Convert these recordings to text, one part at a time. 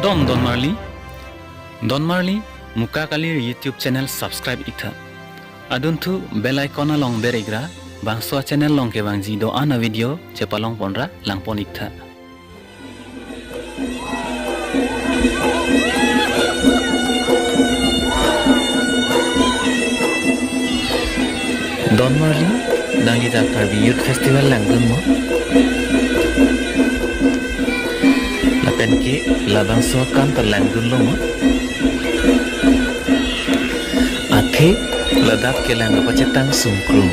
Don Marley muka kalir YouTube channel subscribe itha aduntu bell icon along beregra bangso channel long ke bangji do ana video chepalong ponra langpon itha Don Marley nangi dakar youth festival langgun mo lapen ke labang so kan terlanggun lo mo athe ladak ke lang apa cetang sungkru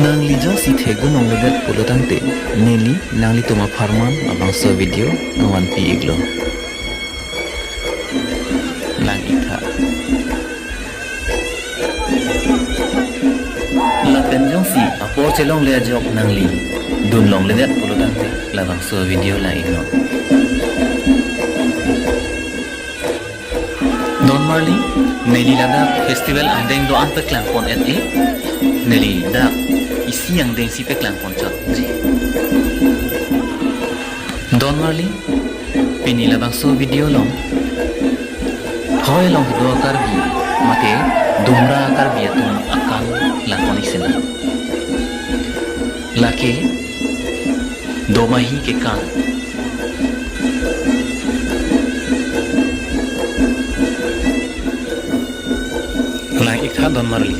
nang lijong si thegu nong ledet pulutante neli nang li tuma farman abang so video ngawan pi iglo lang itha la penjong si apor chelong le jok nang li dun long ledet pulutante labang so video la iglo Don Marley neli lada festival andeng do an peklang pon et e neli da isi yang deng si peklang pon chot ji Don Marley pini labang so video long hoy long do kar bi mate dumra kar bi tum akan lakon isena lake do mahi ke kan lang ikha Don Marley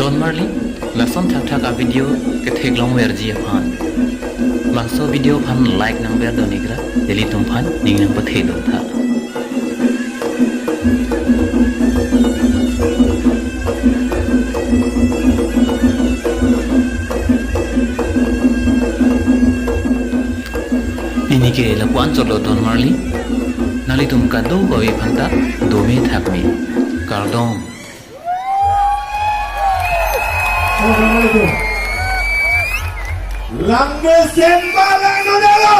Don Marley lason thak thak a video ke thek long wer ji phan bangso video phan like nang ber donigra deli tum phan ning nang pathe dong tha ini ke la kwan cholo Don Marley nali tum ka do go phanta do me thak me kardom Langge sembarangan udara.